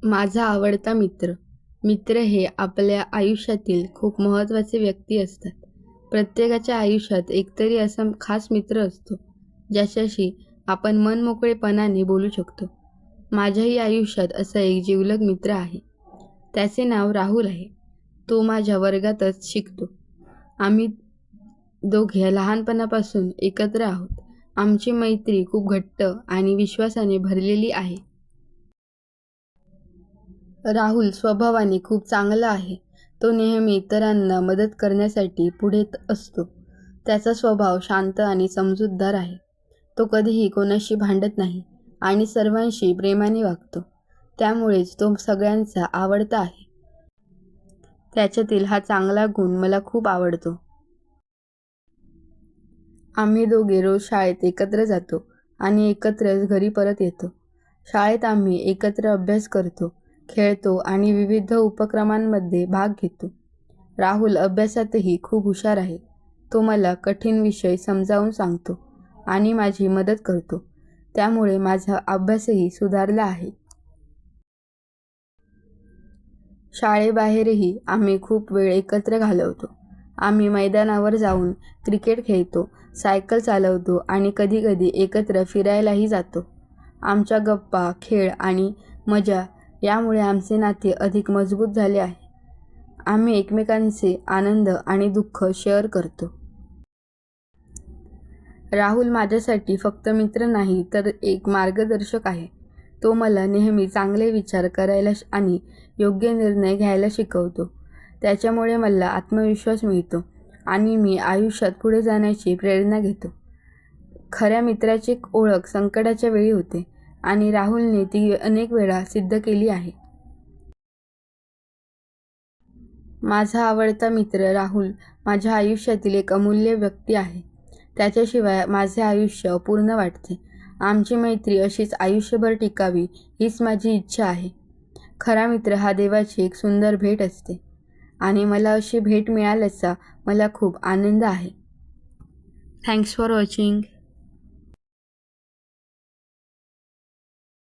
माझा आवडता मित्र. मित्र हे आपल्या आयुष्यातील खूप महत्त्वाचे व्यक्ती असतात. प्रत्येकाच्या आयुष्यात एकतरी असा खास मित्र असतो, ज्याच्याशी आपण मनमोकळेपणाने बोलू शकतो. माझ्याही आयुष्यात असा एक जिवलग मित्र आहे. त्याचे नाव राहुल आहे. तो माझ्या वर्गातच शिकतो. आम्ही दोघे लहानपणापासून एकत्र आहोत. आमची मैत्री खूप घट्ट आणि विश्वासाने भरलेली आहे. राहुल स्वभावाने खूप चांगला आहे. तो नेहमी इतरांना मदत करण्यासाठी पुढे असतो. त्याचा स्वभाव शांत आणि समजूतदार आहे. तो कधीही कोणाशी भांडत नाही आणि सर्वांशी प्रेमाने वागतो. त्यामुळेच तो सगळ्यांचा आवडता आहे. त्याच्यातील हा चांगला गुण मला खूप आवडतो. आम्ही दोघे रोज शाळेत एकत्र जातो आणि एकत्रच घरी परत येतो. शाळेत आम्ही एकत्र अभ्यास करतो, खेळतो आणि विविध उपक्रमांमध्ये भाग घेतो. राहुल अभ्यासातही खूप हुशार आहे. तो मला कठीण विषय समजावून सांगतो आणि माझी मदत करतो. त्यामुळे माझा अभ्यासही सुधारला आहे. शाळेबाहेरही आम्ही खूप वेळ एकत्र घालवतो. आम्ही मैदानावर जाऊन क्रिकेट खेळतो, सायकल चालवतो आणि कधीकधी एकत्र फिरायलाही जातो. आमच्या गप्पा, खेळ आणि मजा यामुळे आमचे नाते अधिक मजबूत झाले आहे. आम्ही एकमेकांचे आनंद आणि दुःख शेअर करतो. राहुल माझ्यासाठी फक्त मित्र नाही तर एक मार्गदर्शक आहे. तो मला नेहमी चांगले विचार करायला आणि योग्य निर्णय घ्यायला शिकवतो. त्याच्यामुळे मला आत्मविश्वास मिळतो आणि मी आयुष्यात पुढे जाण्याची प्रेरणा घेतो. खऱ्या मित्राची ओळख संकटाच्या वेळी होते आणि राहुलने ती अनेक वेळा सिद्ध केली आहे. माझा आवडता मित्र राहुल माझ्या आयुष्यातील एक अमूल्य व्यक्ती आहे. त्याच्याशिवाय माझे आयुष्य अपूर्ण वाटते. आमची मैत्री अशीच आयुष्यभर टिकावी हीच माझी इच्छा आहे. खरा मित्र हा देवाची एक सुंदर भेट असते आणि मला अशी भेट मिळाल्याचा मला खूप आनंद आहे. Thanks for watching.